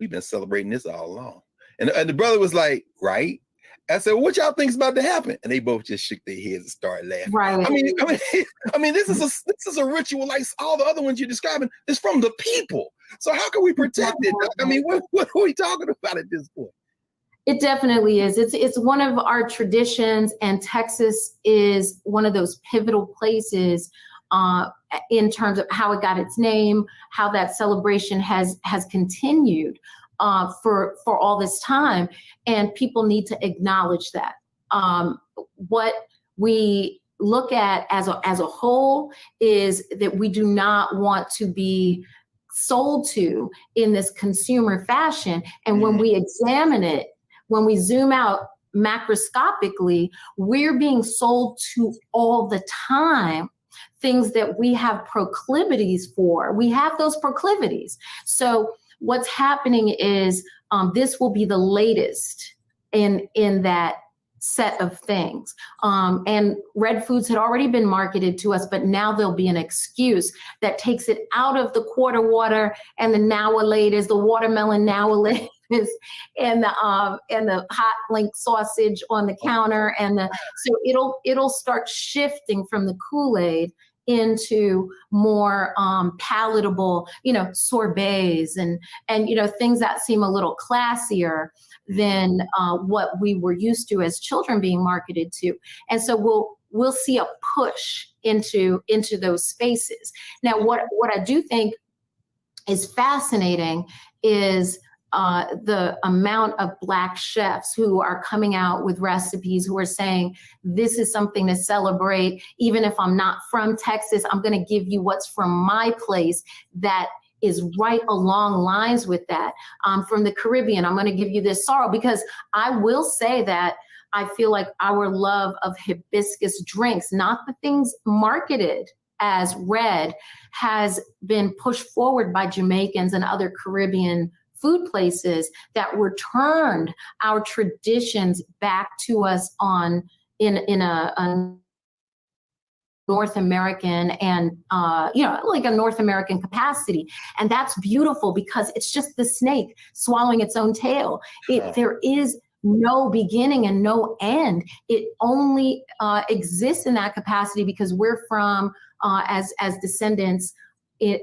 We've been celebrating this all along. And the brother was like, right? I said, well, what y'all think's about to happen? And they both just shook their heads and started laughing. Right. I mean, this is a ritual like all the other ones you're describing. It's from the people. So how can we protect it? I mean, what are we talking about at this point? It definitely is. It's one of our traditions, and Texas is one of those pivotal places in terms of how it got its name, how that celebration has continued for all this time, and people need to acknowledge that. What we look at as a whole is that we do not want to be sold to in this consumer fashion, and when we examine it, when we zoom out macroscopically, we're being sold to all the time things that we have proclivities for. We have those proclivities. So what's happening is this will be the latest in that set of things. And red foods had already been marketed to us, but now there'll be an excuse that takes it out of the quarter water and the now-a-latest, the watermelon now-a-latest, and the hot link sausage on the counter, so it'll start shifting from the Kool-Aid into more palatable, sorbets and things that seem a little classier than what we were used to as children being marketed to. And so we'll see a push into those spaces. Now, what I do think is fascinating is the amount of Black chefs who are coming out with recipes, who are saying, this is something to celebrate. Even if I'm not from Texas, I'm going to give you what's from my place that is right along lines with that. From the Caribbean, I'm going to give you this sorrow, because I will say that I feel like our love of hibiscus drinks, not the things marketed as red, has been pushed forward by Jamaicans and other Caribbean food places that returned our traditions back to us in a North American and like a North American capacity. And that's beautiful, because it's just the snake swallowing its own tail. There is no beginning and no end. It only exists in that capacity because we're from, as descendants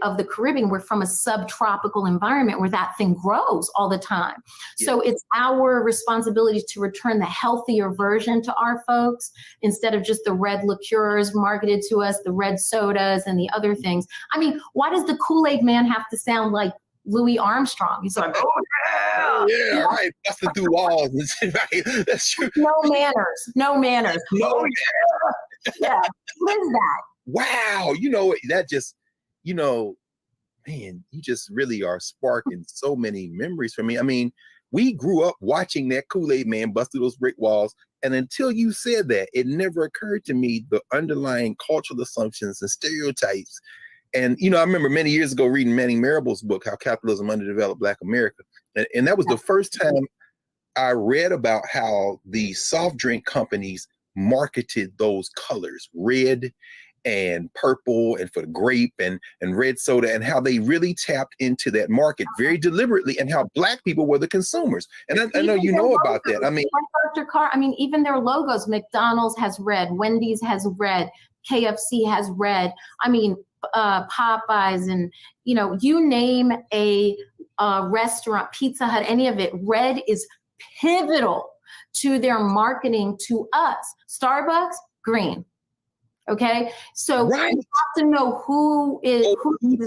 of the Caribbean, we're from a subtropical environment where that thing grows all the time. Yes. So it's our responsibility to return the healthier version to our folks, instead of just the red liqueurs marketed to us, the red sodas and the other things. I mean, why does the Kool-Aid man have to sound like Louis Armstrong? He's like, oh yeah, right, busting through walls. Right, that's true. No manners. No manners. Yeah, what is that? Wow, that just, man, you just really are sparking so many memories for me. I mean, we grew up watching that Kool-Aid man bust through those brick walls, and until you said that, it never occurred to me the underlying cultural assumptions and stereotypes. And, I remember many years ago reading Manning Marable's book, How Capitalism Underdeveloped Black America. And that was the first time I read about how the soft drink companies marketed those colors, red and purple, and for the grape and red soda, and how they really tapped into that market very deliberately, and how Black people were the consumers. And I know you know about that. I mean, Dr. Carr, even their logos, McDonald's has red, Wendy's has red, KFC has red. Popeyes, and you name a restaurant, Pizza Hut, any of it, red is pivotal to their marketing to us. Starbucks, green. Okay, so right. You have to know who is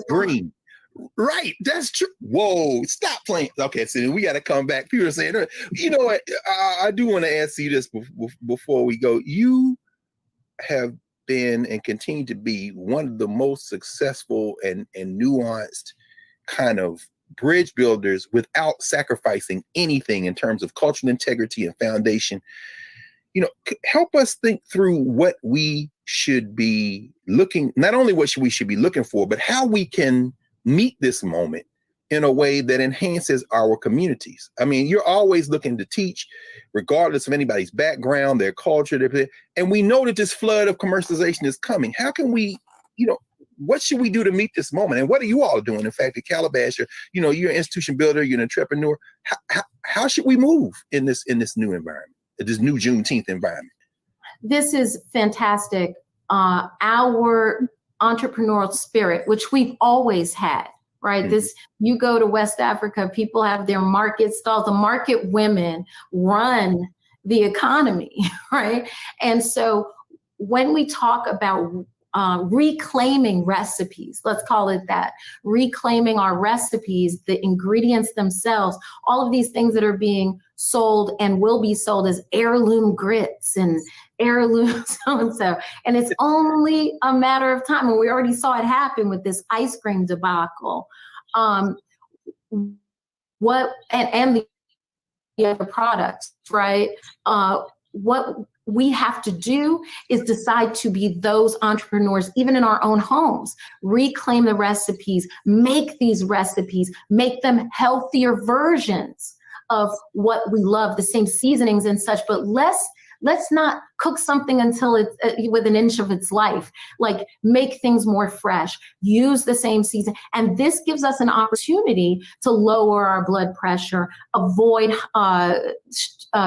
green. Right, that's true. Whoa, stop playing. Okay, so we got to come back. People are saying, you know what? I do want to ask you this before we go. You have been and continue to be one of the most successful and nuanced kind of bridge builders without sacrificing anything in terms of cultural integrity and foundation. Help us think through what we should be looking, not only what we should be looking for, but how we can meet this moment in a way that enhances our communities. I mean, you're always looking to teach, regardless of anybody's background, their culture, and we know that this flood of commercialization is coming. How can we, what should we do to meet this moment? And what are you all doing? In fact, at Calabash, you're an institution builder, you're an entrepreneur. How should we move in this new environment, this new Juneteenth environment? This is fantastic. Our entrepreneurial spirit, which we've always had, right? Mm-hmm. You go to West Africa, people have their market stalls. The market women run the economy, right? And so when we talk about reclaiming recipes, let's call it that, reclaiming our recipes, the ingredients themselves, all of these things that are being sold and will be sold as heirloom grits and heirloom so-and-so. And it's only a matter of time. And we already saw it happen with this ice cream debacle. And the other products, right? What we have to do is decide to be those entrepreneurs, even in our own homes, reclaim the recipes, make these recipes, make them healthier versions of what we love, the same seasonings and such, but let's not cook something until it's with an inch of its life. Like, make things more fresh, use the same season. And this gives us an opportunity to lower our blood pressure, avoid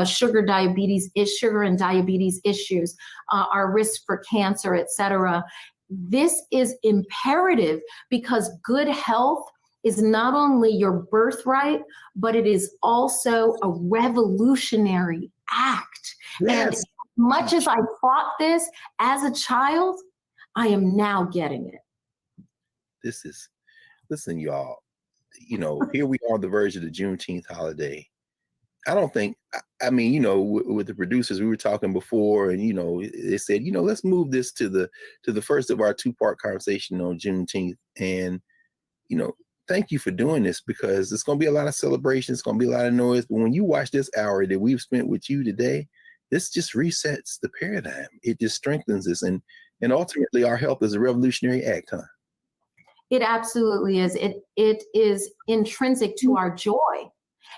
sugar and diabetes issues, our risk for cancer, et cetera. This is imperative because good health is not only your birthright, but it is also a revolutionary act. Yes. And as much as I fought this as a child, I am now getting it. Listen, y'all, here we are on the verge of the Juneteenth holiday. I don't think, with the producers, we were talking before, and, they said, let's move this to the first of our two-part conversation on Juneteenth. And, thank you for doing this, because it's going to be a lot of celebration. It's going to be a lot of noise. But when you watch this hour that we've spent with you today, this just resets the paradigm. It just strengthens us. And ultimately, our health is a revolutionary act, huh? It absolutely is. It is intrinsic to our joy.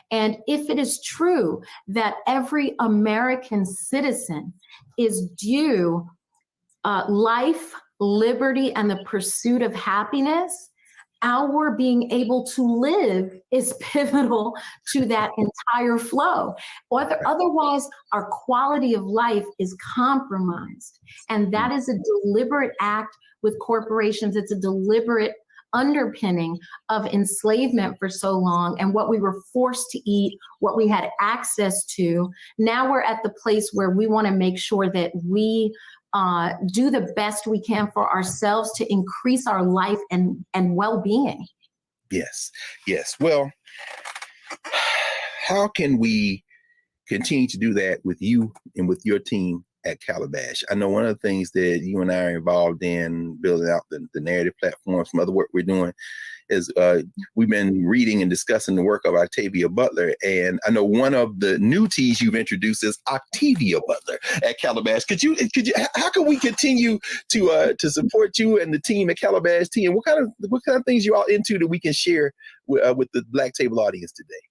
And if it is true that every American citizen is due life, liberty, and the pursuit of happiness, our being able to live is pivotal to that entire flow. Otherwise, our quality of life is compromised. And that is a deliberate act with corporations. It's a deliberate underpinning of enslavement for so long, and what we were forced to eat, what we had access to. Now we're at the place where we want to make sure that we do the best we can for ourselves to increase our life and well-being. Yes, yes. Well, how can we continue to do that with you and with your team at Calabash? I know one of the things that you and I are involved in, building out the narrative platform, some other work we're doing, is we've been reading and discussing the work of Octavia Butler. And I know one of the new T's you've introduced is Octavia Butler at Calabash. How can we continue to support you and the team at Calabash Tea? And what kind of things you all into that we can share with the Black Table audience today?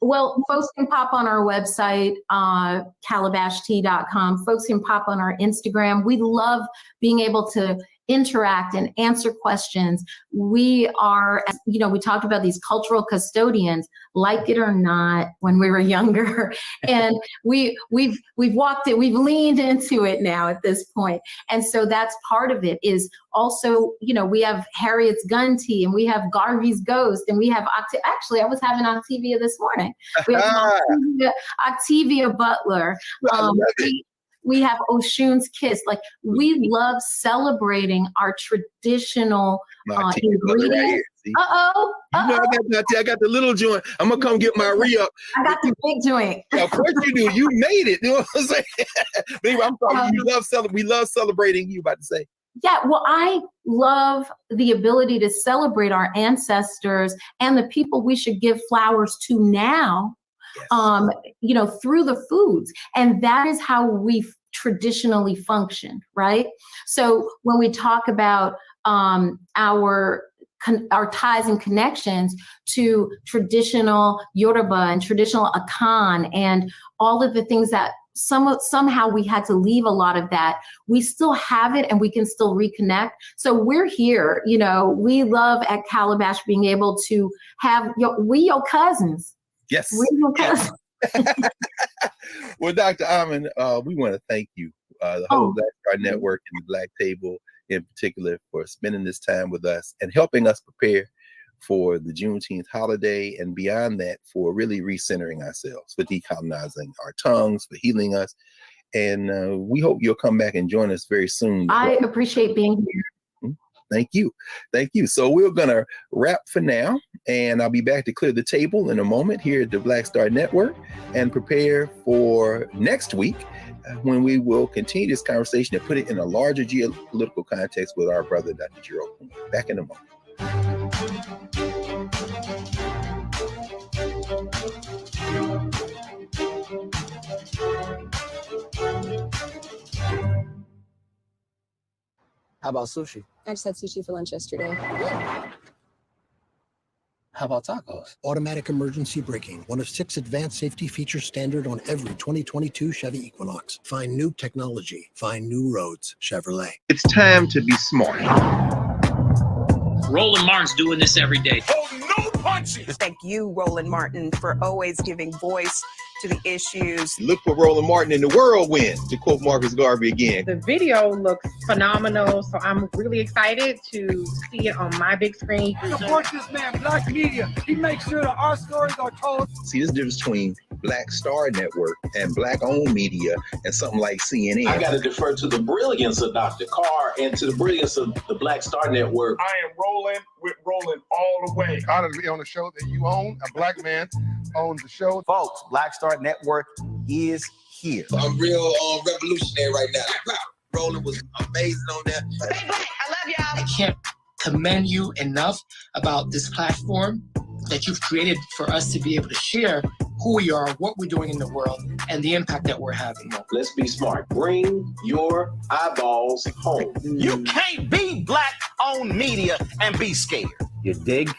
Well, folks can pop on our website, calabashtea.com. Folks can pop on our Instagram. We love being able to interact and answer questions. We are, we talked about these cultural custodians, like it or not, when we were younger, and we've walked it, we've leaned into it now at this point. And so that's part of it. Is also, we have Harriet's Gun Tea, and we have Garvey's Ghost, and we have actually, I was having Octavia this morning. We have Octavia Butler. We have Oshun's Kiss. Like, we love celebrating our traditional ingredients. I got the little joint. I'm gonna come get my re-up. I got the big joint. Of course you do. You made it. You know what I'm saying? Baby, I'm sorry. We love celebrating. You about to say? Yeah, well, I love the ability to celebrate our ancestors and the people we should give flowers to now. Yes. Through the foods. And that is how we've traditionally functioned, right? So when we talk about our ties and connections to traditional Yoruba and traditional Akan and all of the things that somehow we had to leave a lot of that, we still have it and we can still reconnect. So we're here, we love at Calabash being able to have your cousins. Yes. Well, Dr. Amen, we want to thank you, the whole Black Star Network and the Black Table in particular, for spending this time with us and helping us prepare for the Juneteenth holiday, and beyond that, for really recentering ourselves, for decolonizing our tongues, for healing us. And we hope you'll come back and join us very soon. I appreciate being here. Thank you. Thank you. So we're going to wrap for now, and I'll be back to clear the table in a moment here at the Black Star Network and prepare for next week when we will continue this conversation and put it in a larger geopolitical context with our brother, Dr. Gerald. Back in a moment. How about sushi? I just had sushi for lunch yesterday. How about tacos? Automatic emergency braking, one of 6 advanced safety features standard on every 2022 Chevy Equinox. Find new technology. Find new roads. Chevrolet. It's time to be smart. Roland Martin's doing this every day. Oh, no punches! Thank you, Roland Martin, for always giving voice to the issues. Look for Roland Martin in the whirlwind, to quote Marcus Garvey again. The video looks phenomenal, so I'm really excited to see it on my big screen. Support this man, Black Media. He makes sure that our stories are told. See, this difference between Black Star Network and Black-owned media and something like CNN. I got to defer to the brilliance of Dr. Carr and to the brilliance of the Black Star Network. I am rolling with Roland all the way. Honored to be on a show that you own. A Black man owns the show. Folks, Black Star Network is here. I'm real revolutionary right now. Roland was amazing on that. Stay black. I love y'all. I can't commend you enough about this platform that you've created for us to be able to share who we are, what we're doing in the world, and the impact that we're having. Let's be smart. Bring your eyeballs home. You can't be Black-owned media and be scared. You dig?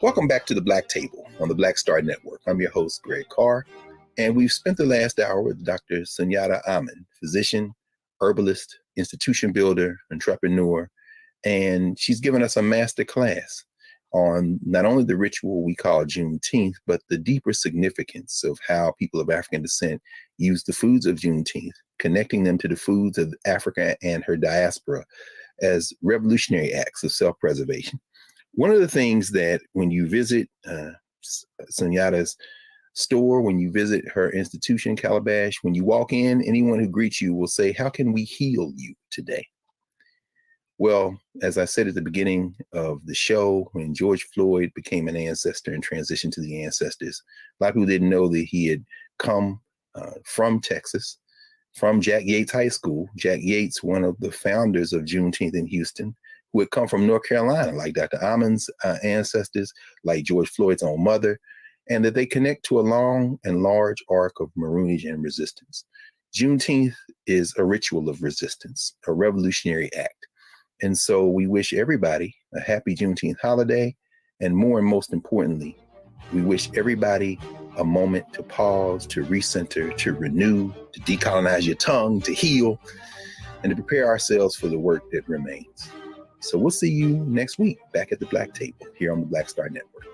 Welcome back to the Black Table on the Black Star Network. I'm your host, Greg Carr, and we've spent the last hour with Dr. Sunyatta Amen, physician, herbalist, institution builder, entrepreneur, and she's given us a master class on not only the ritual we call Juneteenth, but the deeper significance of how people of African descent use the foods of Juneteenth, connecting them to the foods of Africa and her diaspora as revolutionary acts of self-preservation. One of the things that when you visit Sunyatta's store, when you visit her institution, Calabash, when you walk in, anyone who greets you will say, "How can we heal you today?" Well, as I said at the beginning of the show, when George Floyd became an ancestor and transitioned to the ancestors, a lot of people didn't know that he had come from Texas, from Jack Yates High School. Jack Yates, one of the founders of Juneteenth in Houston, who had come from North Carolina, like Dr. Amen's ancestors, like George Floyd's own mother, and that they connect to a long and large arc of Maroonage and resistance. Juneteenth is a ritual of resistance, a revolutionary act. And so we wish everybody a happy Juneteenth holiday. And more and most importantly, we wish everybody a moment to pause, to recenter, to renew, to decolonize your tongue, to heal, and to prepare ourselves for the work that remains. So we'll see you next week back at the Black Table here on the Black Star Network.